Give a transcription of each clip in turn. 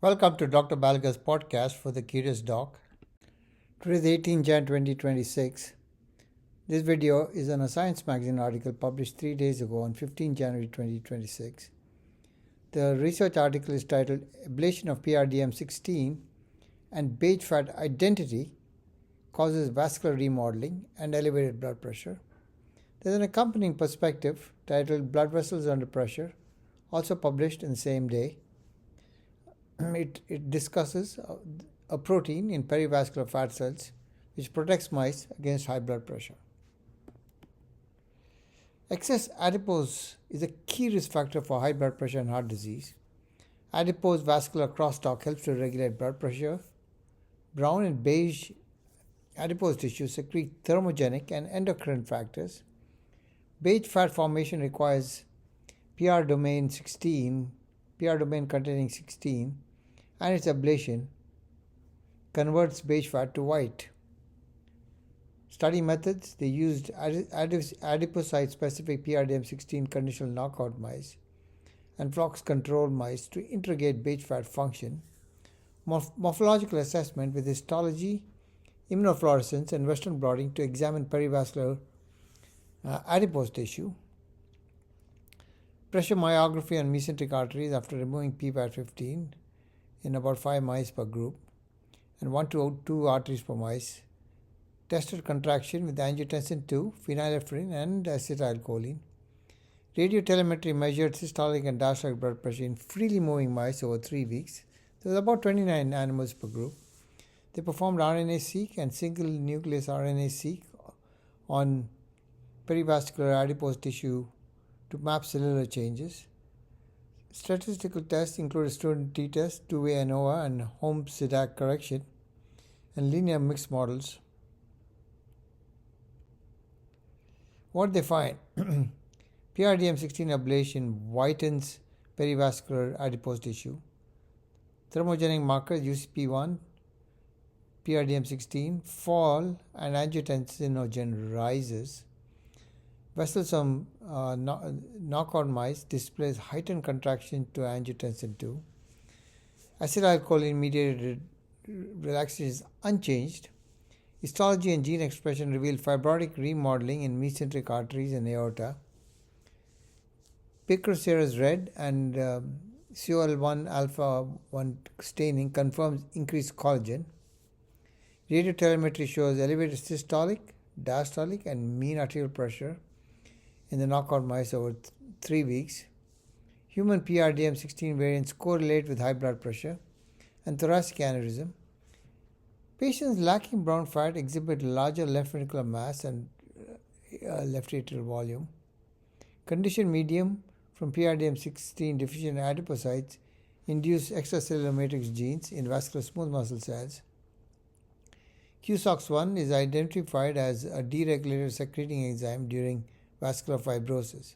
Welcome to Dr. Balga's podcast for the Curious Doc. Today is 18 Jan 2026. This video is on a Science magazine article published 3 days ago on 15 January 2026. The research article is titled Ablation of PRDM16 and Beige Fat Identity Causes Vascular Remodeling and Elevated Blood Pressure. There's an accompanying perspective titled Blood Vessels Under Pressure, also published in the same day. It discusses a protein in perivascular fat cells which protects mice against high blood pressure. Excess adipose is a key risk factor for high blood pressure and heart disease. Adipose vascular crosstalk helps to regulate blood pressure. Brown and beige adipose tissue secrete thermogenic and endocrine factors. Beige fat formation requires PR domain containing 16, and its ablation converts beige fat to white. Study methods: they used adipocyte-specific PRDM16 conditional knockout mice and flox control mice to interrogate beige fat function. Morphological assessment with histology, immunofluorescence, and Western blotting to examine perivascular adipose tissue. Pressure myography on mesenteric arteries after removing PVAT15 in about 5 mice per group and 1 to 2 arteries per mice. Tested contraction with angiotensin 2, phenylephrine, and acetylcholine. Radiotelemetry measured systolic and diastolic blood pressure in freely moving mice over 3 weeks. There was about 29 animals per group. They performed RNA-seq and single nucleus RNA-seq on perivascular adipose tissue to map cellular changes. Statistical tests included student t-test, two-way ANOVA, and home SIDAC correction, and linear mixed models. What they find? PRDM16 ablation whitens perivascular adipose tissue. Thermogenic markers UCP1, PRDM16 fall, and angiotensinogen rises. Vessels on knockout mice displays heightened contraction to angiotensin 2. Acetylcholine mediated relaxation is unchanged. Histology and gene expression reveal fibrotic remodeling in mesenteric arteries and aorta. Picroceras red and COL1 alpha 1 staining confirms increased collagen. Radiotelemetry shows elevated systolic, diastolic, and mean arterial pressure in the knockout mice over 3 weeks. Human PRDM16 variants correlate with high blood pressure and thoracic aneurysm. Patients lacking brown fat exhibit larger left ventricular mass and left atrial volume. Condition medium from PRDM16 deficient adipocytes induce extracellular matrix genes in vascular smooth muscle cells. QSOX1 is identified as a deregulator secreting enzyme during vascular fibrosis.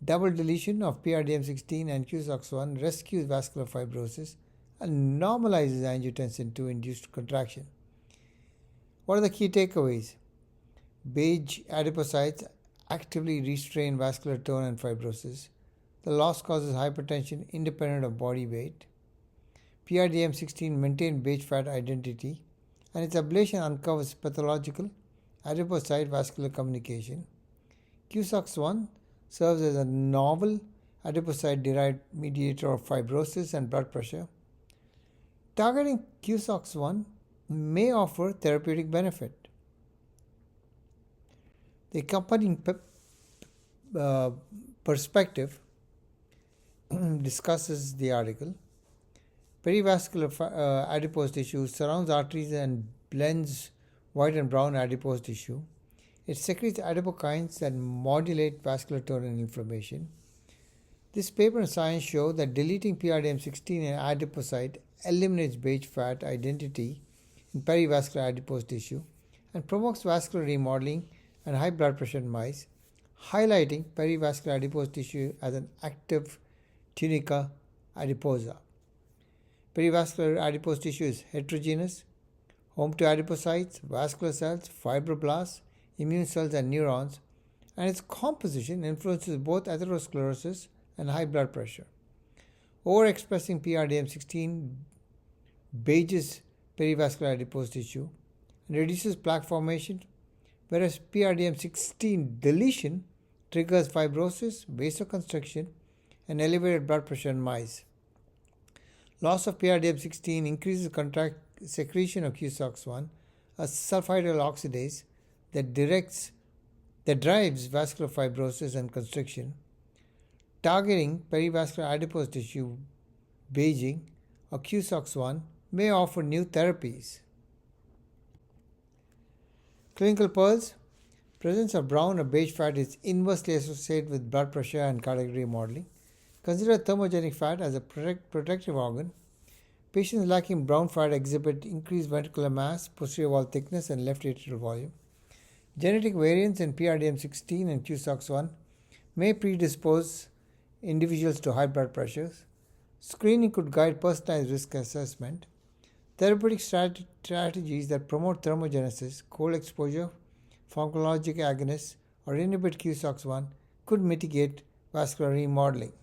Double deletion of PRDM16 and QSOX1 rescues vascular fibrosis and normalizes angiotensin 2 induced contraction. What are the key takeaways? Beige adipocytes actively restrain vascular tone and fibrosis. The loss causes hypertension independent of body weight. PRDM16 maintains beige fat identity, and its ablation uncovers pathological adipocyte vascular communication. QSOX1 serves as a novel adipocyte-derived mediator of fibrosis and blood pressure. Targeting QSOX1 may offer therapeutic benefit. The accompanying perspective discusses the article. Perivascular adipose tissue surrounds arteries and blends white and brown adipose tissue. It secretes adipokines that modulate vascular tone and inflammation. This paper in Science shows that deleting PRDM16 in adipocyte eliminates beige fat identity in perivascular adipose tissue and promotes vascular remodeling and high blood pressure in mice, highlighting perivascular adipose tissue as an active tunica adiposa. Perivascular adipose tissue is heterogeneous, home to adipocytes, vascular cells, fibroblasts, immune cells, and neurons, and its composition influences both atherosclerosis and high blood pressure. Overexpressing PRDM16 beiges perivascular adipose tissue and reduces plaque formation, whereas PRDM16 deletion triggers fibrosis, vasoconstriction, and elevated blood pressure in mice. Loss of PRDM16 increases secretion of QSOX1, a sulfidyl oxidase that drives vascular fibrosis and constriction. Targeting perivascular adipose tissue beiging or QSOX1 may offer new therapies. Clinical pearls. Presence of brown or beige fat is inversely associated with blood pressure and cardiac remodeling. Consider thermogenic fat as a protective organ. Patients lacking brown fat exhibit increased ventricular mass, posterior wall thickness, and left atrial volume. Genetic variants in PRDM16 and QSOX1 may predispose individuals to high blood pressures. Screening could guide personalized risk assessment. Therapeutic strategies that promote thermogenesis, cold exposure, pharmacologic agonists, or inhibit QSOX1 could mitigate vascular remodeling.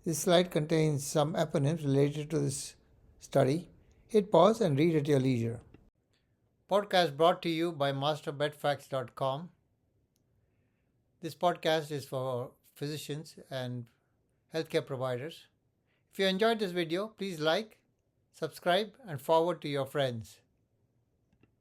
This slide contains some eponyms related to this study. Hit pause and read at your leisure. Podcast brought to you by masterbedfacts.com. This podcast is for physicians and healthcare providers. If you enjoyed this video, please like, subscribe, and forward to your friends.